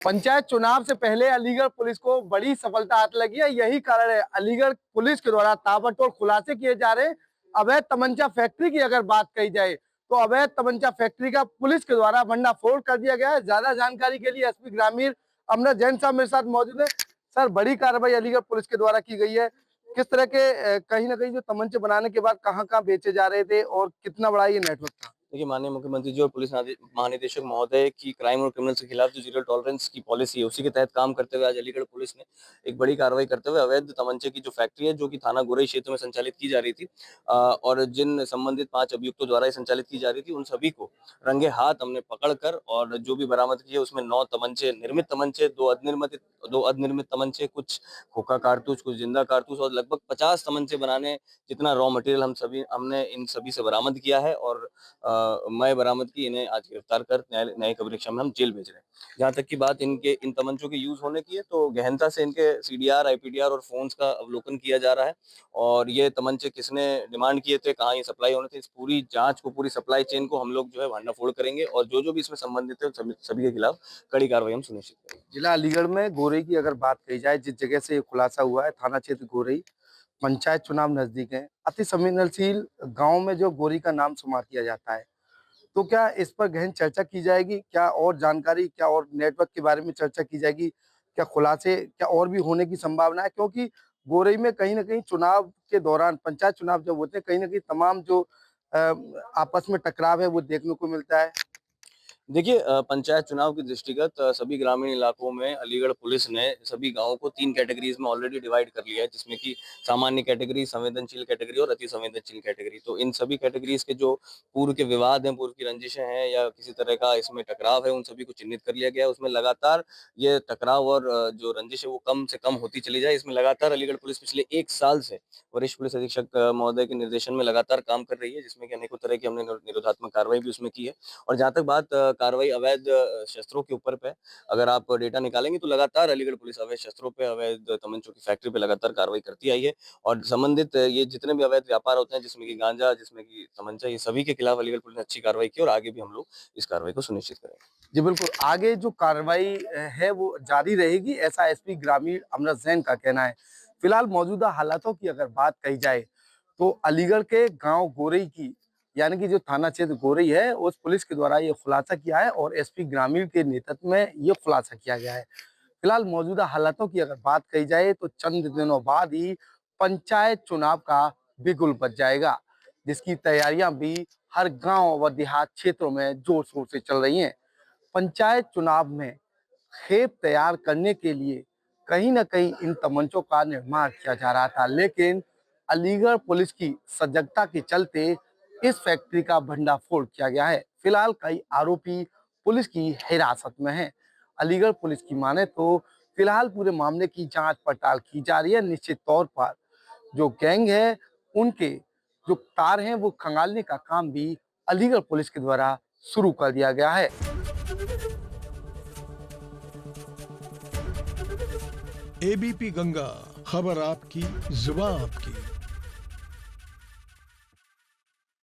पंचायत चुनाव से पहले अलीगढ़ पुलिस को बड़ी सफलता हाथ लगी है। यही कारण है अलीगढ़ पुलिस के द्वारा ताबड़तोड़ खुलासे किए जा रहे हैं। अवैध तमंचा फैक्ट्री की अगर बात कही जाए तो अवैध तमंचा फैक्ट्री का पुलिस के द्वारा भंडाफोड़ कर दिया गया है। ज्यादा जानकारी के लिए एसपी ग्रामीण अमृत जैन साहब मेरे साथ मौजूद है। सर, बड़ी कार्रवाई अलीगढ़ पुलिस के द्वारा की गई है। किस तरह के कहीं ना कहीं जो तमंचे बनाने के बाद कहाँ कहाँ बेचे जा रहे थे और कितना बड़ा ये नेटवर्क था? देखिए, माननीय मुख्यमंत्री जी और पुलिस महानिदेशक महोदय की क्राइम और क्रिमिनल्स के खिलाफ जो जीरो टॉलरेंस की पॉलिसी है, उसी के तहत काम करते हुए आज अलीगढ़ पुलिस ने एक बड़ी कार्रवाई करते हुए अवैध तमंचे की जो फैक्ट्री है, जो कि थाना गोरई क्षेत्र में संचालित की जा रही थी, और जिन संबंधित 5 अभियुक्तों द्वारा ये संचालित की जा रही थी, उन सभी को रंगे हाथ हमने पकड़कर और जो भी बरामद किए उसमें 9 तमंचे, निर्मित तमंचे, 2 अनिर्मित तमंचे, कुछ खोखा कारतूस, कुछ जिंदा कारतूस और लगभग 50 तमंचे बनाने जितना रॉ मटेरियल हमने इन सभी से बरामद किया है। और मैं बरामद की, इन्हें आज गिरफ्तार कर न्यायिक परीक्षा में हम जेल भेज रहे हैं। जहाँ तक की बात इन तमंचों के यूज होने की है, तो गहनता से इनके सीडीआर, आईपीडीआर और फोन्स का अवलोकन किया जा रहा है। और ये तमंचे किसने डिमांड किए थे, कहाँ ये सप्लाई होने थे, इस पूरी जांच को, पूरी सप्लाई चेन को हम लोग जो है भंडाफोड़ करेंगे और जो भी इसमें संबंधित है सभी के खिलाफ कड़ी कार्रवाई हम सुनिश्चित करेंगे। जिला अलीगढ़ में गोरई की अगर बात कही जाए, जिस जगह से ये खुलासा हुआ है, थाना क्षेत्र गोरई, पंचायत चुनाव नजदीक है, अति संवेदनशील गांव में जो गोरी का नाम शुमार किया जाता है, तो क्या इस पर गहन चर्चा की जाएगी? क्या और जानकारी, क्या और नेटवर्क के बारे में चर्चा की जाएगी? क्या खुलासे, क्या और भी होने की संभावना है? क्योंकि गोरई में कहीं ना कहीं चुनाव के दौरान, पंचायत चुनाव जब होते हैं, कहीं ना कहीं तमाम जो आपस में टकराव है वो देखने को मिलता है। देखिए, पंचायत चुनाव की दृष्टिगत सभी ग्रामीण इलाकों में अलीगढ़ पुलिस ने सभी गांवों को 3 कैटेगरीज में ऑलरेडी डिवाइड कर लिया है, जिसमें कि सामान्य कैटेगरी, संवेदनशील कैटेगरी और अति संवेदनशील कैटेगरी। तो इन सभी कैटेगरीज के जो पूर्व के विवाद हैं, पूर्व की रंजिशें हैं या किसी तरह का इसमें टकराव है, उन सभी को चिन्हित कर लिया गया है। उसमें लगातार ये टकराव और जो रंजिश है वो कम से कम होती चली जाए, इसमें लगातार अलीगढ़ पुलिस पिछले 1 साल से वरिष्ठ पुलिस अधीक्षक महोदय के निर्देशन में लगातार काम कर रही है, जिसमें कि अनेकों तरह की हमने निरोधात्मक कार्रवाई भी उसमें की है। और जहाँ तक बात कार्रवाई अवैध शस्त्रों के ऊपर पे, अगर आप डेटा निकालेंगे तो लगातार अलीगढ़ पुलिस अवैध शस्त्रों पे, अवैध तमंचों की फैक्ट्री पे लगातार कार्रवाई करती आई है। और संबंधित ये जितने भी अवैध व्यापार होते हैं, जिसमें कि गांजा, जिसमें कि तमंचा, ये सभी के खिलाफ अलीगढ़ पुलिस ने अच्छी कार्रवाई की और आगे भी हम लोग इस कार्रवाई को सुनिश्चित करेंगे। जी बिल्कुल, आगे जो कार्रवाई है वो जारी रहेगी, ऐसा एसपी ग्रामीण अमृत जैन का कहना है। फिलहाल मौजूदा हालातों की अगर बात कही जाए तो अलीगढ़ के गांव गोरई की, यानी कि जो थाना क्षेत्र गोरई है, उस पुलिस के द्वारा ये खुलासा किया है और एसपी ग्रामीण के नेतृत्व में ये खुलासा किया गया है। फिलहाल मौजूदा हालातों की अगर बात कही जाए तो चंद दिनों बाद ही पंचायत चुनाव का बिगुल बज जाएगा, जिसकी तैयारियां भी हर गांव व देहात क्षेत्रों में जोर शोर से चल रही हैं। पंचायत चुनाव में खेप तैयार करने के लिए कहीं न कहीं इन तमंचों का निर्माण किया जा रहा था, लेकिन अलीगढ़ पुलिस की सजगता के चलते इस फैक्ट्री का भंडाफोड़ किया गया है। फिलहाल कई आरोपी पुलिस की हिरासत में हैं। अलीगढ़ पुलिस की माने तो फिलहाल पूरे मामले की जांच पड़ताल की जा रही है। निश्चित तौर पर जो गैंग है, उनके जो तार हैं वो खंगालने का काम भी अलीगढ़ पुलिस के द्वारा शुरू कर दिया गया है। एबीपी गंगा, खबर आपकी, जुबान आपकी।